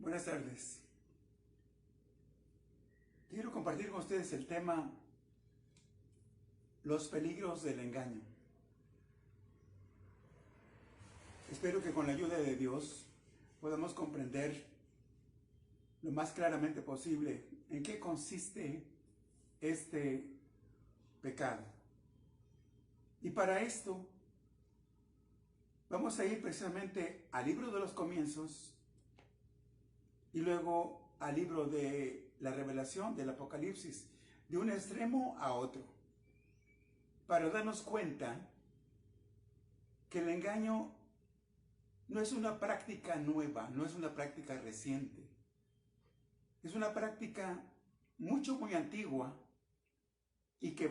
Buenas tardes. Quiero compartir con ustedes el tema los peligros del engaño. Espero que con la ayuda de Dios podamos comprender lo más claramente posible en qué consiste este pecado. Y para esto vamos a ir precisamente al libro de los comienzos y luego al libro de la revelación del Apocalipsis, de un extremo a otro, para darnos cuenta que el engaño no es una práctica nueva, no es una práctica reciente. Es una práctica muy antigua y que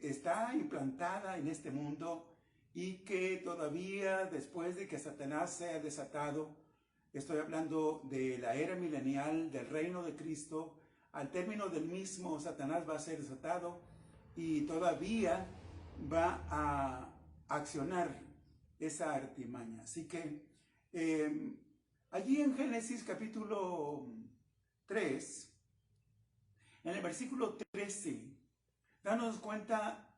está implantada en este mundo y que todavía después de que Satanás sea desatado, estoy hablando de la era milenial, del reino de Cristo, al término del mismo Satanás va a ser desatado y todavía va a accionar esa artimaña. Así que allí en Génesis capítulo 3, en el versículo 13, danos cuenta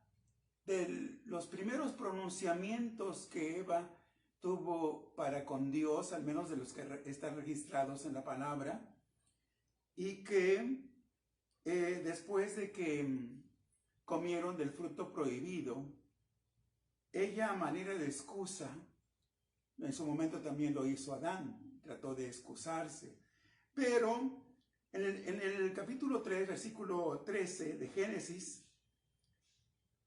de los primeros pronunciamientos que Eva tuvo para con Dios, al menos de los que están registrados en la palabra, y que después de que comieron del fruto prohibido, ella, a manera de excusa, en su momento también lo hizo Adán, trató de excusarse, pero en el capítulo 3, versículo 13 de Génesis,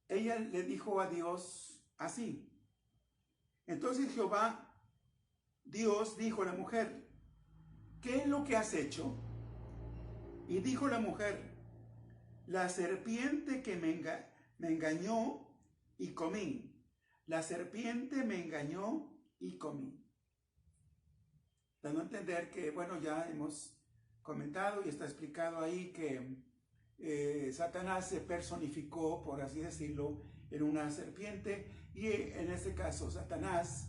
ella le dijo a Dios así: entonces Jehová, Dios, dijo a la mujer, ¿qué es lo que has hecho? Y dijo la mujer, la serpiente que me engañó y comí. La serpiente me engañó y comí. Dando a entender que, bueno, ya hemos comentado y está explicado ahí que Satanás se personificó, por así decirlo, en una serpiente, y en este caso Satanás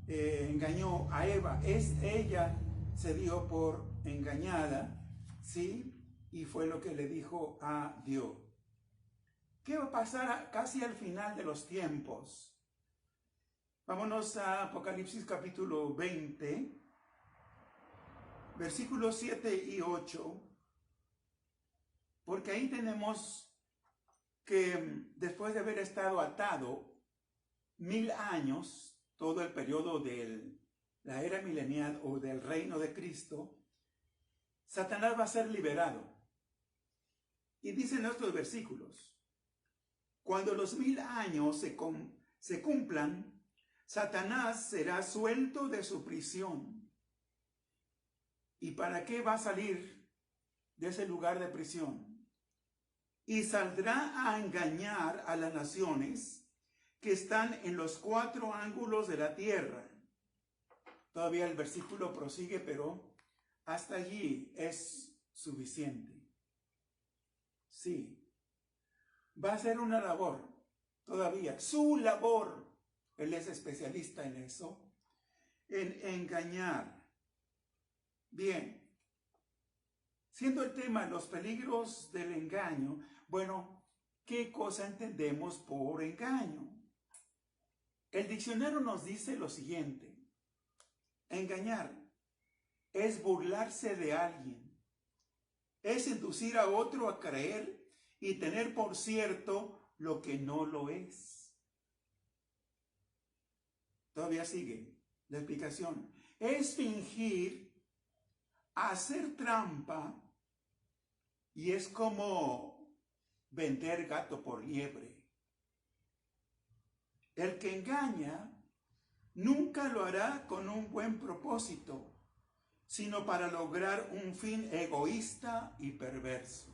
engañó a Eva. Ella se dio por engañada, ¿sí? Y fue lo que le dijo a Dios. ¿Qué va a pasar casi al final de los tiempos? Vámonos a Apocalipsis capítulo 20, versículos 7 y 8, porque ahí tenemos que después de haber estado atado 1000 años, todo el periodo de la era milenial o del reino de Cristo, Satanás va a ser liberado. Y dicen estos versículos: cuando los 1000 años se cumplan, Satanás será suelto de su prisión. ¿Y para qué va a salir de ese lugar de prisión? Y saldrá a engañar a las naciones que están en los 4 ángulos de la tierra. Todavía el versículo prosigue, pero hasta allí es suficiente. Sí, va a ser una labor, todavía, su labor. Él es especialista en eso, en engañar. Bien, siendo el tema los peligros del engaño, bueno, ¿qué cosa entendemos por engaño? El diccionario nos dice lo siguiente: engañar es burlarse de alguien, es inducir a otro a creer y tener por cierto lo que no lo es. Todavía sigue la explicación. Es fingir, hacer trampa, y es como vender gato por liebre. El que engaña nunca lo hará con un buen propósito, sino para lograr un fin egoísta y perverso.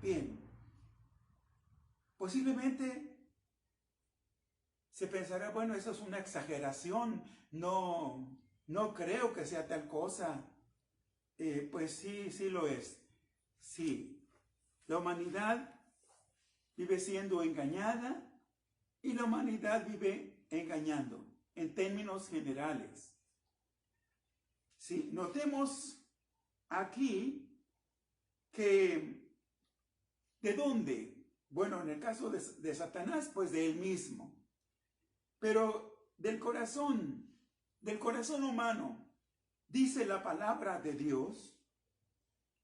Bien, posiblemente se pensará, bueno, eso es una exageración, no creo que sea tal cosa. Pues sí lo es. Sí, la humanidad vive siendo engañada y la humanidad vive engañando en términos generales. Sí, notemos aquí que ¿de dónde? Bueno, en el caso de Satanás, pues de él mismo. Pero del corazón humano, dice la palabra de Dios,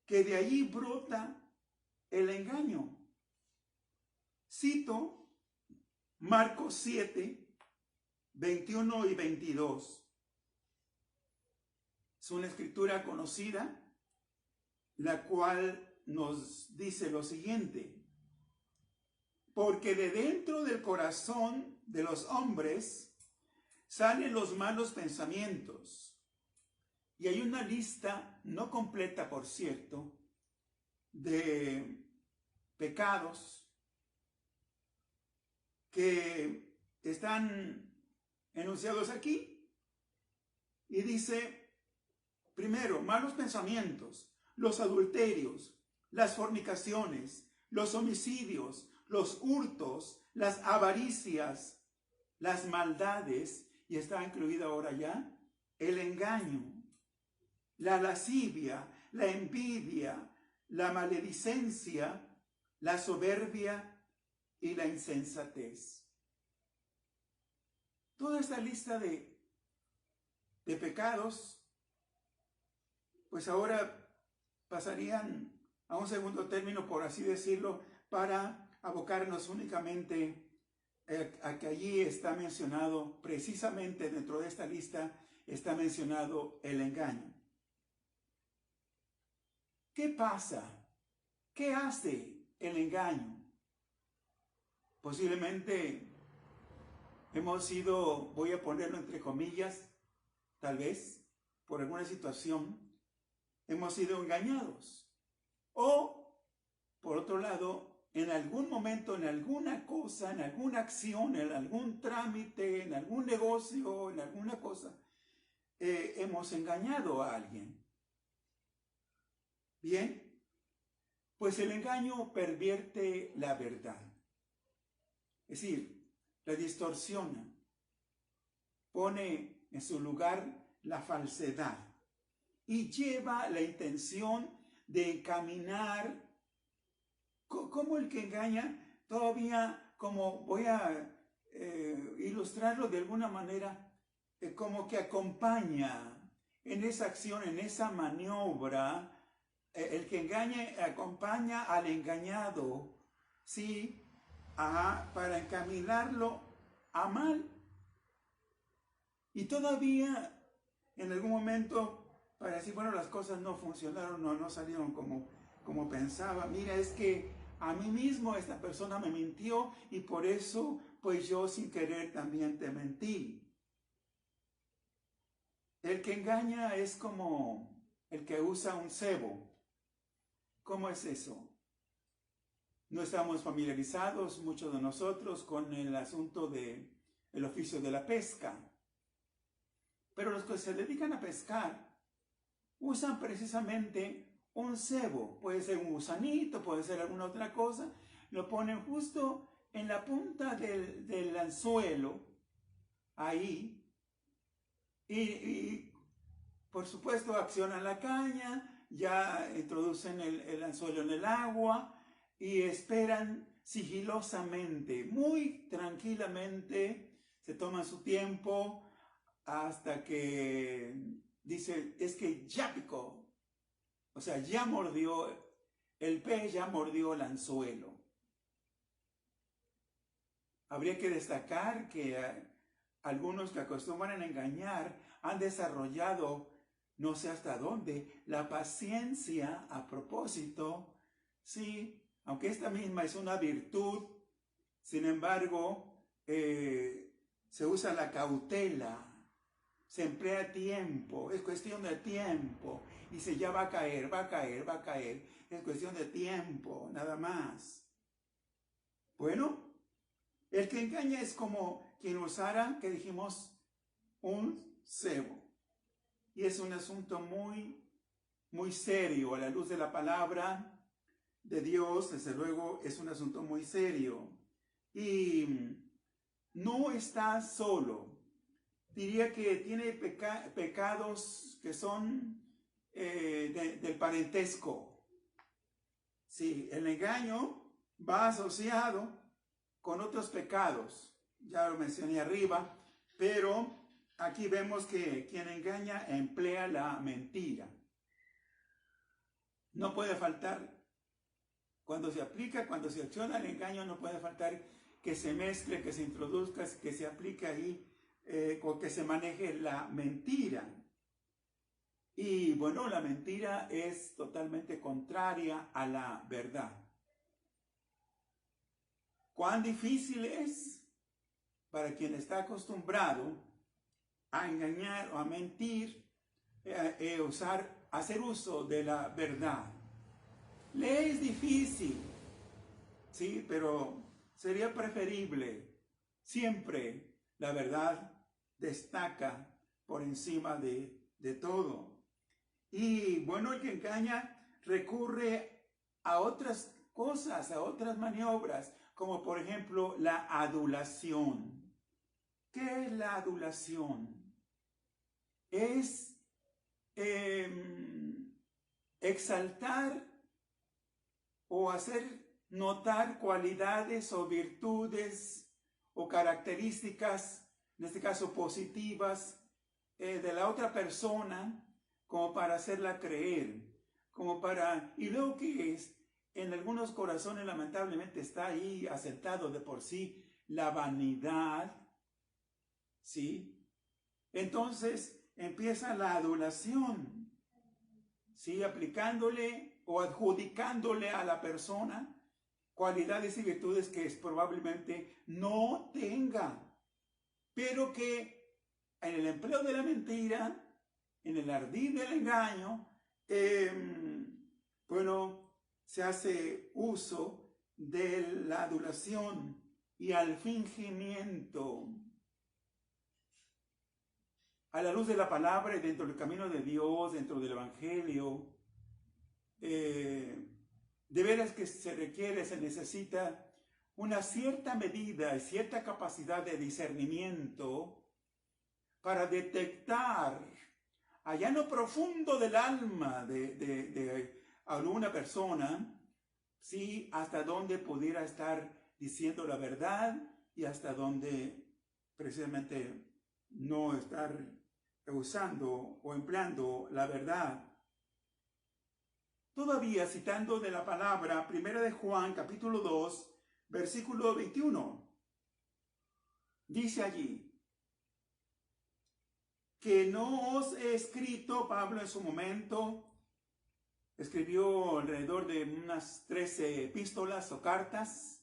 que de allí brota el engaño. Cito Marcos 7, 21 y 22. Es una escritura conocida, la cual nos dice lo siguiente: porque de dentro del corazón de los hombres salen los malos pensamientos. Y hay una lista, no completa por cierto, de pecados que están enunciados aquí. Y dice, primero, malos pensamientos, los adulterios, las fornicaciones, los homicidios, los hurtos, las avaricias, las maldades, y está incluido ahora ya el engaño, la lascivia, la envidia, la maledicencia, la soberbia y la insensatez. Toda esta lista de pecados, pues ahora pasarían a un segundo término, por así decirlo, para abocarnos únicamente a que allí está mencionado, precisamente dentro de esta lista, está mencionado el engaño. ¿Qué pasa? ¿Qué hace el engaño? Posiblemente hemos sido, voy a ponerlo entre comillas, tal vez, por alguna situación, hemos sido engañados. O, por otro lado, en algún momento, en alguna cosa, en alguna acción, en algún trámite, en algún negocio, en alguna cosa, hemos engañado a alguien. Bien, pues el engaño pervierte la verdad. Es decir, la distorsiona, pone en su lugar la falsedad y lleva la intención de encaminar, como el que engaña, todavía, como voy a ilustrarlo de alguna manera, como que acompaña en esa acción, en esa maniobra, el que engaña acompaña al engañado, ¿sí? Para encaminarlo a mal. Y todavía en algún momento para decir, bueno, las cosas no funcionaron, no salieron como pensaba. Mira, es que a mí mismo esta persona me mintió y por eso pues yo sin querer también te mentí. El que engaña es como el que usa un cebo. ¿Cómo es eso? No estamos familiarizados, muchos de nosotros, con el asunto del oficio de la pesca. Pero los que se dedican a pescar usan precisamente un cebo. Puede ser un gusanito, puede ser alguna otra cosa. Lo ponen justo en la punta del anzuelo, ahí. Y por supuesto accionan la caña, ya introducen el anzuelo en el agua y esperan sigilosamente, muy tranquilamente, se toman su tiempo hasta que dice, es que ya picó, o sea, ya mordió, el pez ya mordió el anzuelo. Habría que destacar que algunos que acostumbran a engañar han desarrollado, no sé hasta dónde, la paciencia a propósito, sí, aunque esta misma es una virtud, sin embargo, se usa la cautela, se emplea tiempo, es cuestión de tiempo, y dice ya va a caer, va a caer, va a caer, es cuestión de tiempo, nada más. Bueno, el que engaña es como quien usara, que dijimos, un cebo. Y es un asunto muy, muy serio. A la luz de la palabra de Dios, desde luego, es un asunto muy serio. Y no está solo. diría que tiene pecados que son del parentesco. Sí, el engaño va asociado con otros pecados. Ya lo mencioné arriba, pero aquí vemos que quien engaña emplea la mentira. No puede faltar, cuando se aplica, cuando se acciona el engaño, no puede faltar que se mezcle, que se introduzca, que se aplique ahí, o que se maneje la mentira. Y bueno, la mentira es totalmente contraria a la verdad. ¿Cuán difícil es para quien está acostumbrado a engañar o a mentir, hacer uso de la verdad? Le es difícil, sí, pero sería preferible. Siempre la verdad destaca por encima de todo. Y bueno, el que engaña recurre a otras cosas, a otras maniobras, como por ejemplo la adulación. ¿Qué es la adulación? Es exaltar o hacer notar cualidades o virtudes o características, en este caso positivas, de la otra persona, como para hacerla creer, y luego que es, en algunos corazones lamentablemente está ahí asentado de por sí la vanidad, ¿sí? Entonces empieza la adulación, ¿sí? Aplicándole o adjudicándole a la persona cualidades y virtudes que probablemente no tenga, pero que en el empleo de la mentira, en el ardid del engaño, bueno, se hace uso de la adulación y al fingimiento. A la luz de la palabra y dentro del camino de Dios, dentro del Evangelio, de veras que se necesita una cierta medida y cierta capacidad de discernimiento para detectar allá en lo profundo del alma de alguna persona, sí, hasta dónde pudiera estar diciendo la verdad y hasta dónde precisamente no estar usando o empleando la verdad. Todavía citando de la palabra, 1 de Juan, capítulo 2, versículo 21, dice allí, que no os he escrito, Pablo en su momento escribió alrededor de unas 13 epístolas o cartas.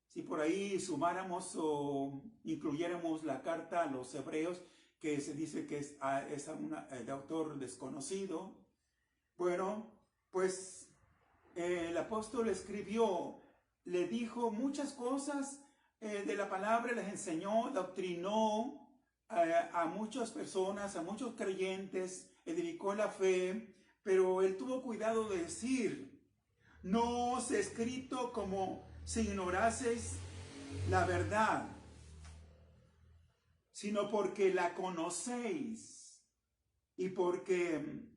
Si por ahí sumáramos o incluyéramos la carta a los hebreos, que se dice que es de autor desconocido, bueno, pues el apóstol escribió, le dijo muchas cosas de la palabra, les enseñó, doctrinó a muchas personas, a muchos creyentes, edificó la fe, pero él tuvo cuidado de decir, no os he escrito como si ignoraseis la verdad, sino porque la conocéis y porque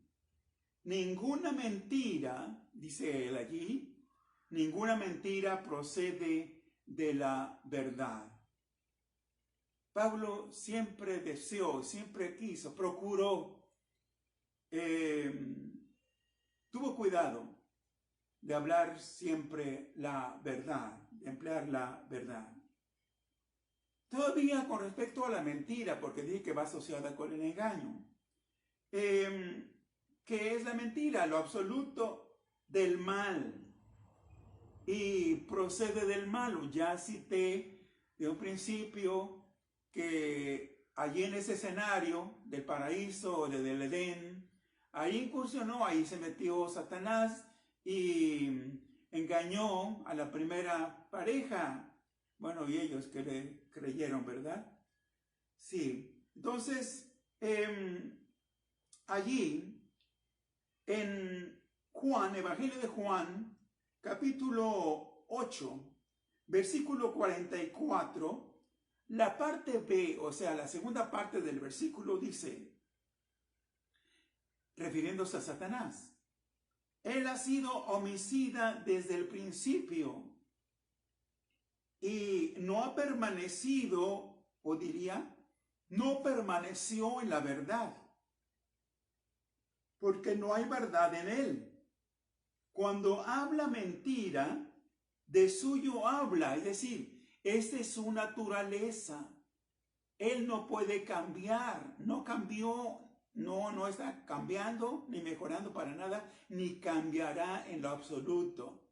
ninguna mentira, dice él allí, ninguna mentira procede de la verdad. Pablo siempre deseó, siempre quiso, procuró, tuvo cuidado de hablar siempre la verdad, de emplear la verdad. Todavía con respecto a la mentira, porque dije que va asociada con el engaño. ¿Qué es la mentira? Lo absoluto del mal. Y procede del malo. Ya cité de un principio que allí en ese escenario del paraíso, del Edén, ahí incursionó, ahí se metió Satanás y engañó a la primera pareja. Bueno, y ellos que le creyeron, ¿verdad? Sí. Entonces, allí, en Juan, Evangelio de Juan, capítulo 8, versículo 44, La parte B, o sea, la segunda parte del versículo dice, refiriéndose a Satanás, él ha sido homicida desde el principio y no ha permanecido, o diría, no permaneció en la verdad, porque no hay verdad en él. Cuando habla mentira, de suyo habla, es decir, esta es su naturaleza. Él no puede cambiar, no cambió, no está cambiando ni mejorando para nada, ni cambiará en lo absoluto.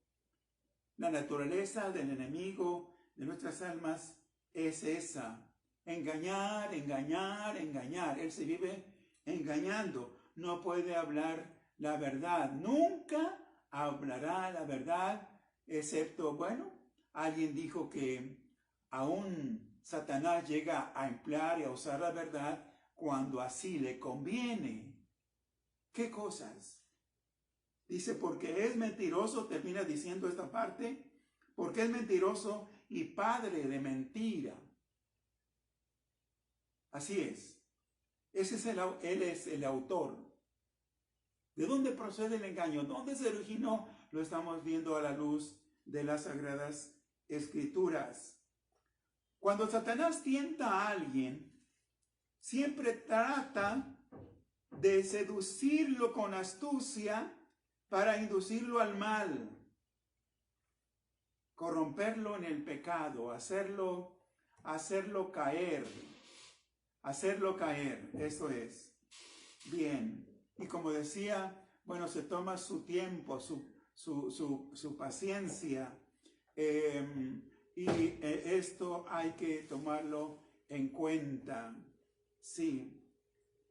La naturaleza del enemigo de nuestras almas es esa: engañar, engañar, engañar. Él se vive engañando, no puede hablar la verdad, nunca hablará la verdad, excepto, bueno, alguien dijo que aún Satanás llega a emplear y a usar la verdad cuando así le conviene. ¿Qué cosas? Dice, porque es mentiroso, termina diciendo esta parte, porque es mentiroso y padre de mentira. Así es. Él es el autor. ¿De dónde procede el engaño? ¿Dónde se originó? Lo estamos viendo a la luz de las Sagradas Escrituras. Cuando Satanás tienta a alguien, siempre trata de seducirlo con astucia para inducirlo al mal, corromperlo en el pecado, hacerlo caer, eso es. Bien, y como decía, bueno, se toma su tiempo, su paciencia, y esto hay que tomarlo en cuenta. Sí.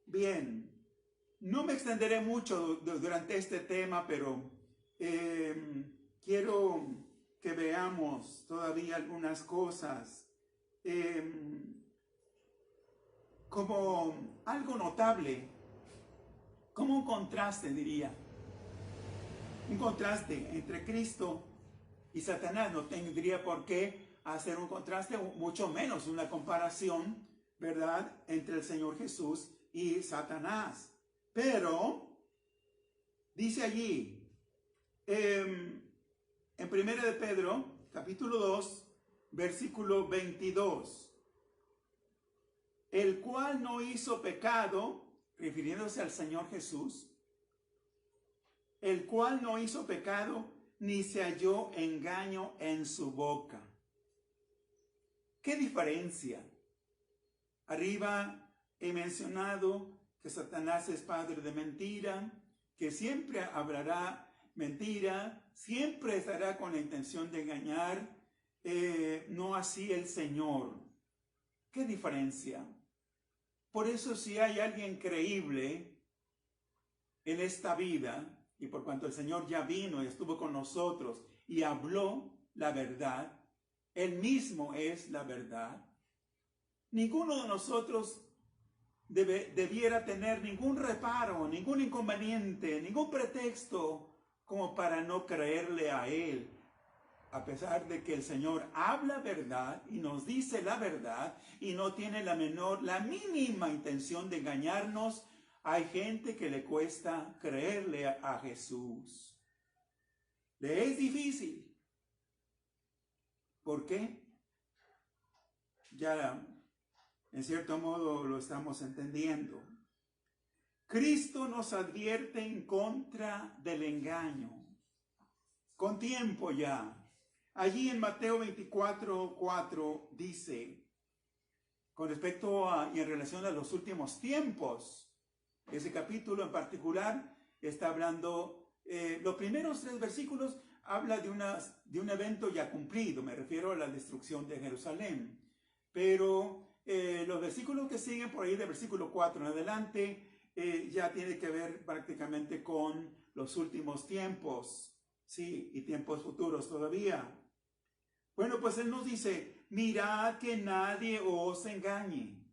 Bien. No me extenderé mucho durante este tema, pero quiero que veamos todavía algunas cosas. Como algo notable, como un contraste, diría. Un contraste entre Cristo y Satanás. No tendría por qué hacer un contraste, mucho menos una comparación, ¿verdad?, entre el Señor Jesús y Satanás. Pero, dice allí, en 1 de Pedro, capítulo 2, versículo 22, el cual no hizo pecado, refiriéndose al Señor Jesús, el cual no hizo pecado, ni se halló engaño en su boca. ¿Qué diferencia? Arriba he mencionado que Satanás es padre de mentira, que siempre hablará mentira, siempre estará con la intención de engañar, no así el Señor. ¿Qué diferencia? Por eso, si hay alguien creíble en esta vida, y por cuanto el Señor ya vino y estuvo con nosotros y habló la verdad, Él mismo es la verdad, ninguno de nosotros debiera tener ningún reparo, ningún inconveniente, ningún pretexto como para no creerle a Él, a pesar de que el Señor habla verdad y nos dice la verdad y no tiene la mínima intención de engañarnos. Hay gente que le cuesta creerle a Jesús. Le es difícil. ¿Por qué? Ya en cierto modo lo estamos entendiendo. Cristo nos advierte en contra del engaño, con tiempo ya. Allí en Mateo 24:4 dice, con respecto y en relación a los últimos tiempos, ese capítulo en particular está hablando, los primeros 3 versículos habla de un evento ya cumplido, me refiero a la destrucción de Jerusalén, pero los versículos que siguen por ahí, del versículo 4 en adelante, ya tiene que ver prácticamente con los últimos tiempos, sí, y tiempos futuros todavía. Bueno, pues Él nos dice, mirad que nadie os engañe.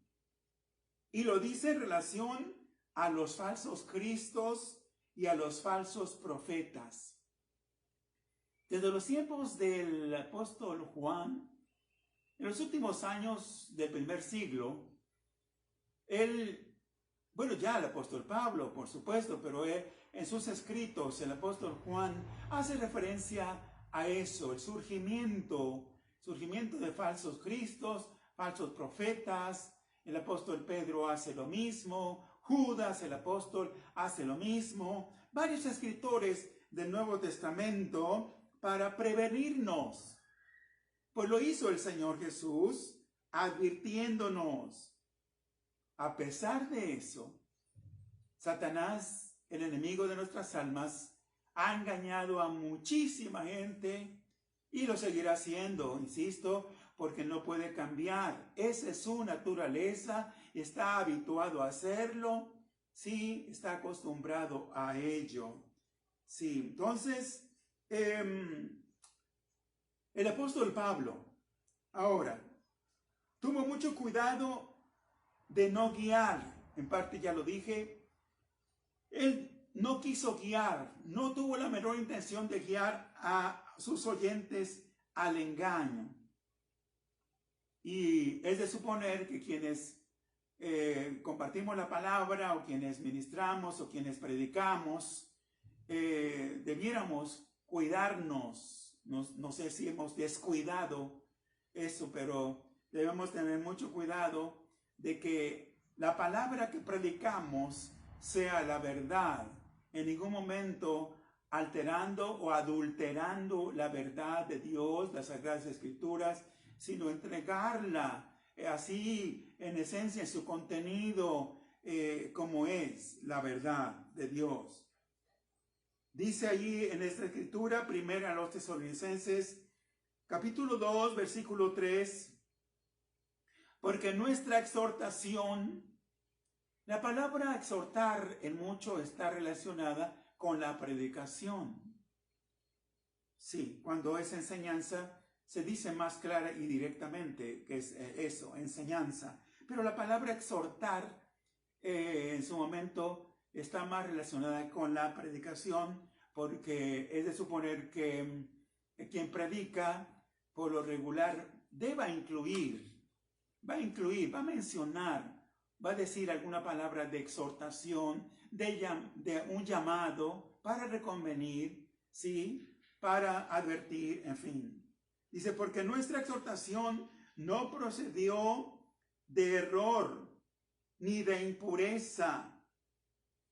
Y lo dice en relación a los falsos cristos y a los falsos profetas. Desde los tiempos del apóstol Juan, En los últimos años del primer siglo, ya el apóstol Pablo, por supuesto, pero en sus escritos, el apóstol Juan hace referencia a eso, el surgimiento de falsos cristos, falsos profetas. El apóstol Pedro hace lo mismo, Judas, el apóstol, hace lo mismo. Varios escritores del Nuevo Testamento para prevenirnos. Pues lo hizo el Señor Jesús, advirtiéndonos. A pesar de eso, Satanás, el enemigo de nuestras almas, ha engañado a muchísima gente y lo seguirá haciendo, insisto, porque no puede cambiar. Esa es su naturaleza, está habituado a hacerlo, sí, está acostumbrado a ello. Sí, entonces, el apóstol Pablo, ahora, tuvo mucho cuidado de no guiar, en parte ya lo dije, él no quiso guiar, no tuvo la menor intención de guiar a sus oyentes al engaño. Y es de suponer que quienes compartimos la palabra, o quienes ministramos, o quienes predicamos, debiéramos cuidarnos. No sé si hemos descuidado eso, pero debemos tener mucho cuidado de que la palabra que predicamos sea la verdad, en ningún momento alterando o adulterando la verdad de Dios, las Sagradas Escrituras, sino entregarla así en esencia, en su contenido, como es la verdad de Dios. Dice allí en esta escritura, primera a los Tesalonicenses, capítulo 2, versículo 3, porque nuestra exhortación, la palabra exhortar en mucho está relacionada con la predicación. Sí, cuando es enseñanza, se dice más clara y directamente que es eso, enseñanza. Pero la palabra exhortar en su momento está más relacionada con la predicación, porque es de suponer que quien predica, por lo regular, va a mencionar, va a decir alguna palabra de exhortación, de un llamado para reconvenir, ¿sí? Para advertir, en fin. Dice, porque nuestra exhortación no procedió de error, ni de impureza,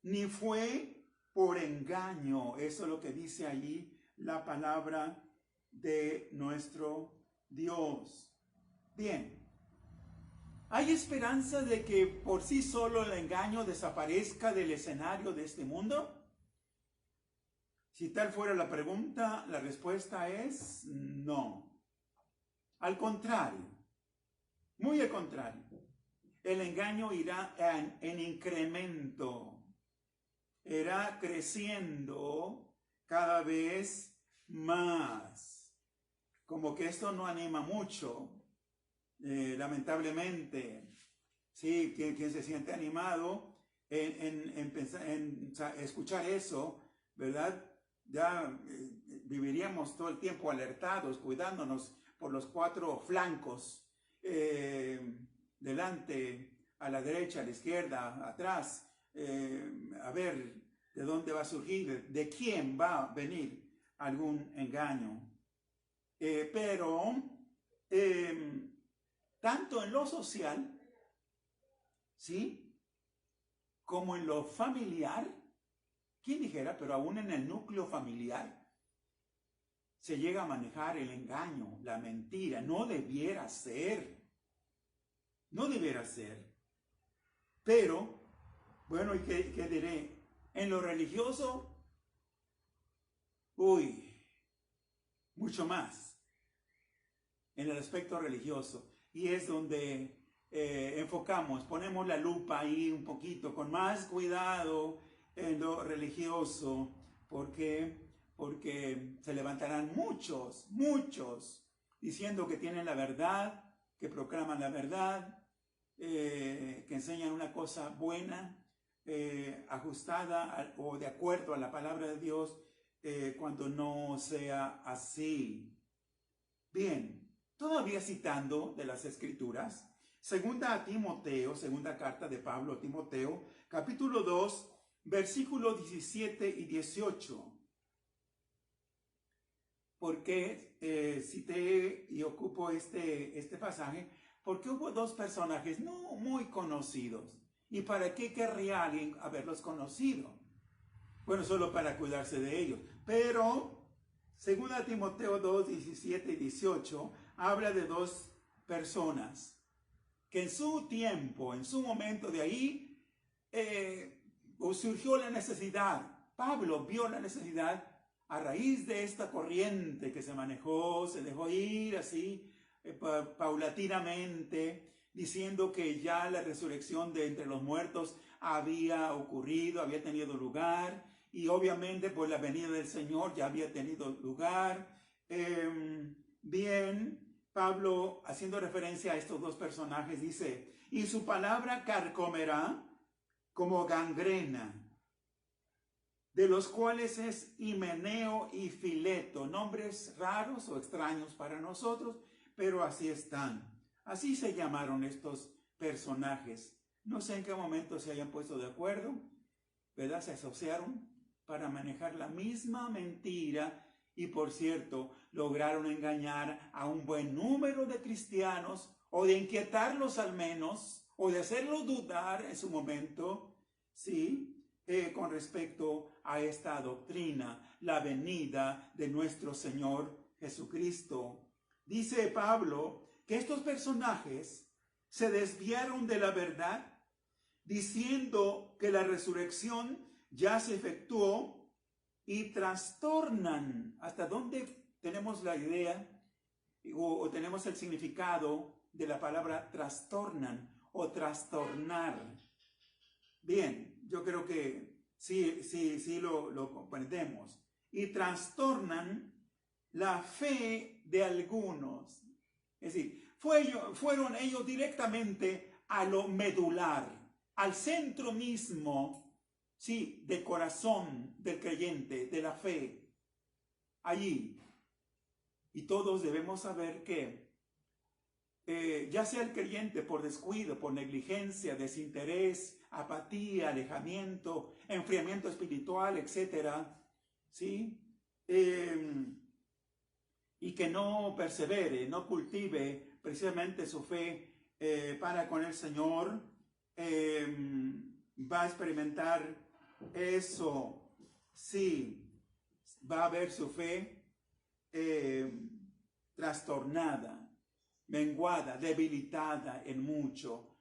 ni fue por engaño. Eso es lo que dice allí la palabra de nuestro Dios. Bien. ¿Hay esperanza de que por sí solo el engaño desaparezca del escenario de este mundo? Si tal fuera la pregunta, la respuesta es no. Al contrario, muy al contrario. El engaño irá en incremento, irá creciendo cada vez más. Como que esto no anima mucho. Lamentablemente, sí, quien se siente animado en escuchar eso, ¿verdad? Ya viviríamos todo el tiempo alertados, cuidándonos por los cuatro flancos, delante, a la derecha, a la izquierda, atrás, a ver de dónde va a surgir, de quién va a venir algún engaño. Pero tanto en lo social, ¿sí? Como en lo familiar, ¿quién dijera? Pero aún en el núcleo familiar se llega a manejar el engaño, la mentira. No debiera ser. No debiera ser. Pero, bueno, ¿y qué diré? En lo religioso, mucho más. En el aspecto religioso. Y es donde enfocamos, ponemos la lupa ahí un poquito, con más cuidado en lo religioso, porque se levantarán muchos, diciendo que tienen la verdad, que proclaman la verdad, que enseñan una cosa buena, ajustada o de acuerdo a la palabra de Dios, cuando no sea así. Bien, todavía citando de las Escrituras, segunda carta de Pablo a Timoteo, capítulo 2, versículos 17 y 18. ¿Por qué cité y ocupo este pasaje? Porque hubo dos personajes no muy conocidos. ¿Y para qué querría alguien haberlos conocido? Bueno, solo para cuidarse de ellos. Pero, segunda Timoteo 2, 17 y 18, habla de dos personas que en su tiempo, en su momento de ahí, surgió la necesidad. Pablo vio la necesidad a raíz de esta corriente que se manejó, se dejó ir así paulatinamente, diciendo que ya la resurrección de entre los muertos había ocurrido, había tenido lugar, y obviamente pues la venida del Señor ya había tenido lugar. Pablo, haciendo referencia a estos dos personajes, dice, y su palabra carcomerá como gangrena, de los cuales es Himeneo y Fileto, nombres raros o extraños para nosotros, pero así están. Así se llamaron estos personajes. No sé en qué momento se hayan puesto de acuerdo, ¿verdad? Se asociaron para manejar la misma mentira y, por cierto, lograron engañar a un buen número de cristianos, o de inquietarlos al menos, o de hacerlos dudar en su momento, ¿sí? Con respecto a esta doctrina, la venida de nuestro Señor Jesucristo. Dice Pablo que estos personajes se desviaron de la verdad, diciendo que la resurrección ya se efectuó, y trastornan. ¿Hasta dónde tenemos la idea o tenemos el significado de la palabra trastornan o trastornar? Bien, yo creo que sí lo comprendemos. Y trastornan la fe de algunos. Es decir, fueron ellos directamente a lo medular, al centro mismo, sí, del corazón del creyente, de la fe. Allí. Y todos debemos saber que ya sea el creyente por descuido, por negligencia, desinterés, apatía, alejamiento, enfriamiento espiritual, etcétera, ¿sí? Y que no persevere, no cultive precisamente su fe para con el Señor, va a experimentar eso, sí, va a ver su fe trastornada, menguada, debilitada en mucho.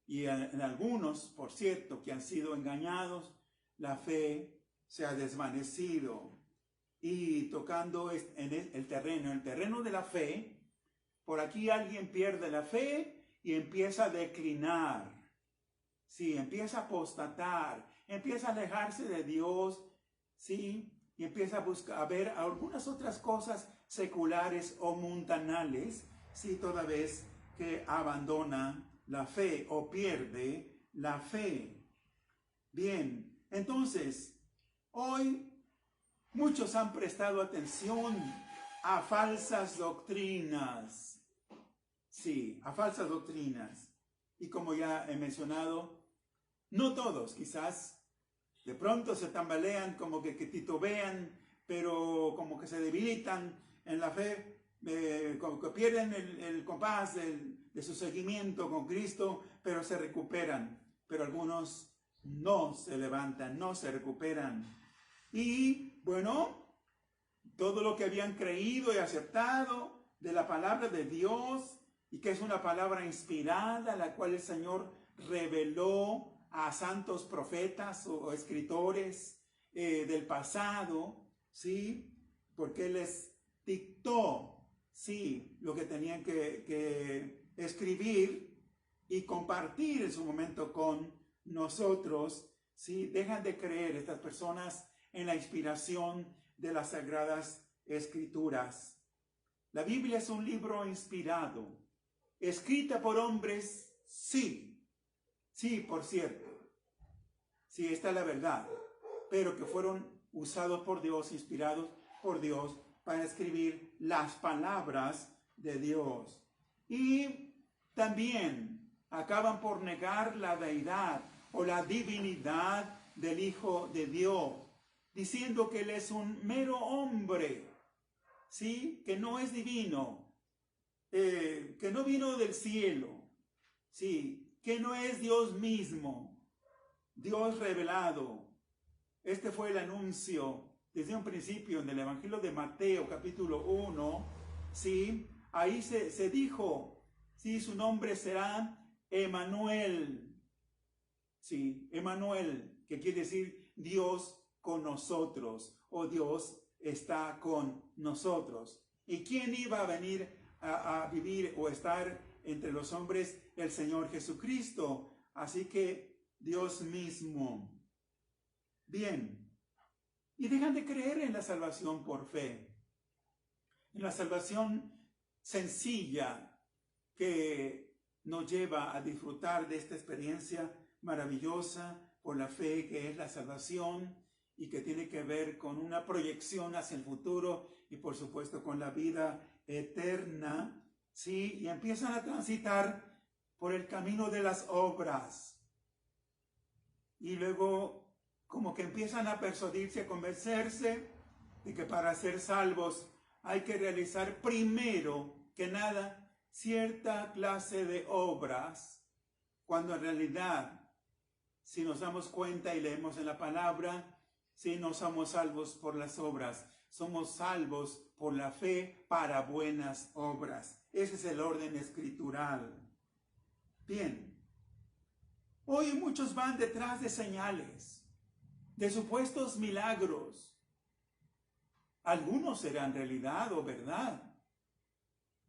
Y en algunos, por cierto, que han sido engañados, la fe se ha desvanecido. Y tocando en el terreno de la fe, por aquí alguien pierde la fe y empieza a declinar. Sí, empieza a apostatar, empieza a alejarse de Dios, sí, y empieza a ver algunas otras cosas seculares o mundanales, sí, toda vez que abandona la fe o pierde la fe. Bien, entonces, hoy muchos han prestado atención a falsas doctrinas. Sí, a falsas doctrinas. Y como ya he mencionado, no todos, quizás de pronto se tambalean, como que titubean, pero como que se debilitan en la fe, como que pierden el compás de su seguimiento con Cristo, pero se recuperan. Pero algunos no se levantan, no se recuperan. Y bueno, todo lo que habían creído y aceptado de la palabra de Dios, y que es una palabra inspirada, la cual el Señor reveló a santos profetas o escritores del pasado, ¿sí? Porque Él les dictó, sí, lo que tenían que escribir y compartir en su momento con nosotros, ¿sí? Dejan de creer estas personas en la inspiración de las Sagradas Escrituras. La Biblia es un libro inspirado, escrita por hombres, sí, por cierto, sí, esta es la verdad, pero que fueron usados por Dios, inspirados por Dios, para escribir las palabras de Dios. Y también acaban por negar la deidad o la divinidad del Hijo de Dios, diciendo que Él es un mero hombre, ¿sí? Que no es divino, que no vino del cielo, ¿sí? Que no es Dios mismo, Dios revelado. Este fue el anuncio desde un principio en el Evangelio de Mateo, capítulo 1, ¿sí? Ahí se dijo, ¿sí? Su nombre será Emmanuel, ¿sí? Emmanuel, que quiere decir Dios con nosotros, o Dios está con nosotros. ¿Y quién iba a venir a vivir o estar entre los hombres? El Señor Jesucristo. Así que Dios mismo. Bien. Y dejan de creer en la salvación por fe, en la salvación sencilla que nos lleva a disfrutar de esta experiencia maravillosa por la fe, que es la salvación y que tiene que ver con una proyección hacia el futuro y por supuesto con la vida eterna, ¿sí? Y empiezan a transitar por el camino de las obras y luego como que empiezan a persuadirse, a convencerse de que para ser salvos hay que realizar primero que nada cierta clase de obras, cuando en realidad, si nos damos cuenta y leemos en la palabra, si no somos salvos por las obras, somos salvos por la fe para buenas obras. Ese es el orden escritural. Bien, hoy muchos van detrás de señales, de supuestos milagros. Algunos serán realidad o verdad,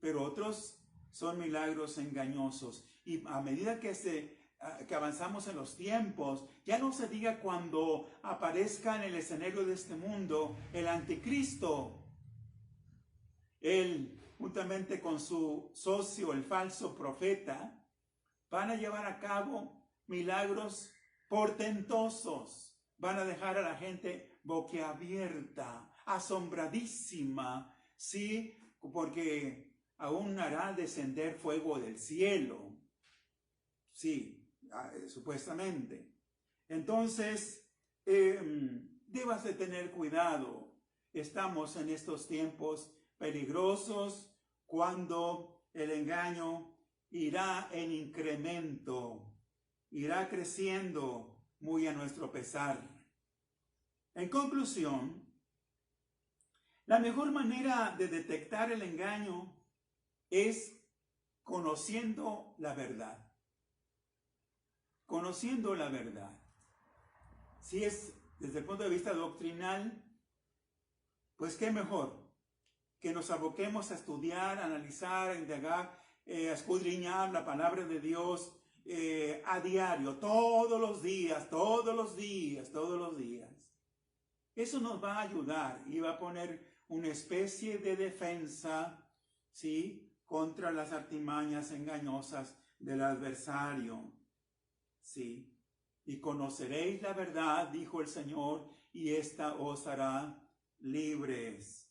pero otros son milagros engañosos. Y a medida que avanzamos en los tiempos, ya no se diga cuando aparezca en el escenario de este mundo el anticristo. Él, juntamente con su socio, el falso profeta, van a llevar a cabo milagros portentosos. Van a dejar a la gente boquiabierta, asombradísima, ¿sí? Porque aún hará descender fuego del cielo, sí, supuestamente. Entonces, debas de tener cuidado. Estamos en estos tiempos peligrosos cuando el engaño irá en incremento, irá creciendo muy a nuestro pesar. En conclusión, la mejor manera de detectar el engaño es conociendo la verdad. Conociendo la verdad. Si es desde el punto de vista doctrinal, pues qué mejor que nos aboquemos a estudiar, a analizar, a indagar, a escudriñar la palabra de Dios a diario, todos los días. Eso nos va a ayudar y va a poner una especie de defensa, ¿sí?, contra las artimañas engañosas del adversario, ¿sí? Y conoceréis la verdad, dijo el Señor, y ésta os hará libres.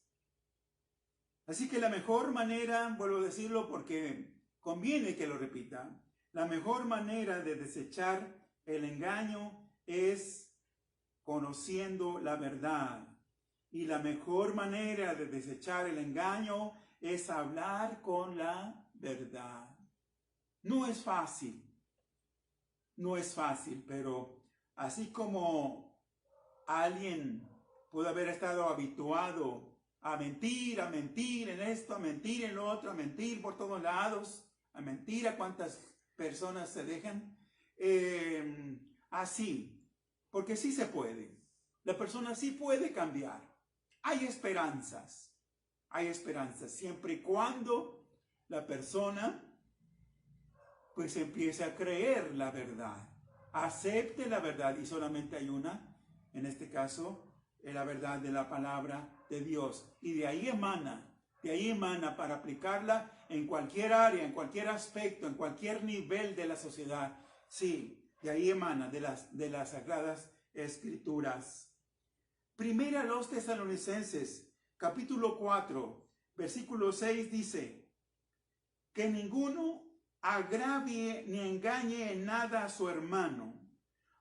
Así que la mejor manera, vuelvo a decirlo porque conviene que lo repita, la mejor manera de desechar el engaño es conociendo la verdad. Y la mejor manera de desechar el engaño es hablar con la verdad. No es fácil, pero así como alguien puede haber estado habituado a mentir en esto, a mentir en lo otro, a mentir por todos lados, a mentir a cuántas personas se dejan, así. Porque sí se puede. La persona sí puede cambiar. Hay esperanzas, siempre y cuando la persona pues empiece a creer la verdad, acepte la verdad, y solamente hay una, en este caso, la verdad de la palabra de Dios. Y de ahí emana para aplicarla en cualquier área, en cualquier aspecto, en cualquier nivel de la sociedad. Sí. De ahí emana de las Sagradas Escrituras. Primera a los Tesalonicenses, capítulo 4, versículo 6 dice: que ninguno agravie ni engañe en nada a su hermano,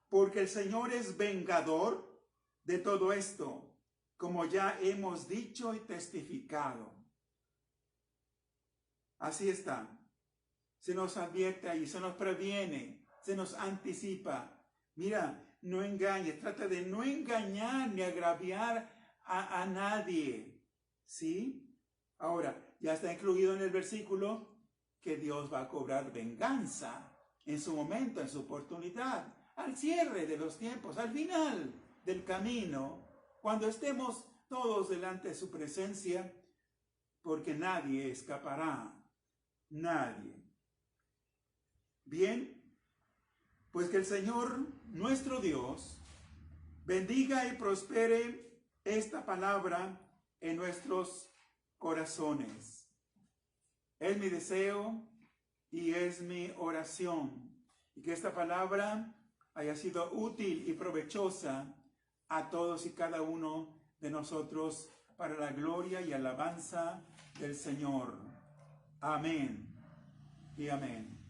porque el Señor es vengador de todo esto, como ya hemos dicho y testificado. Así está. Se nos advierte ahí, se nos previene, se nos anticipa. Mira, no engañes, trata de no engañar ni agraviar a nadie. ¿Sí? Ahora, ya está incluido en el versículo que Dios va a cobrar venganza en su momento, en su oportunidad, al cierre de los tiempos, al final del camino, cuando estemos todos delante de su presencia, porque nadie escapará, nadie. Bien, pues que el Señor, nuestro Dios, bendiga y prospere esta palabra en nuestros corazones. Es mi deseo y es mi oración. Y que esta palabra haya sido útil y provechosa a todos y cada uno de nosotros para la gloria y alabanza del Señor. Amén y amén.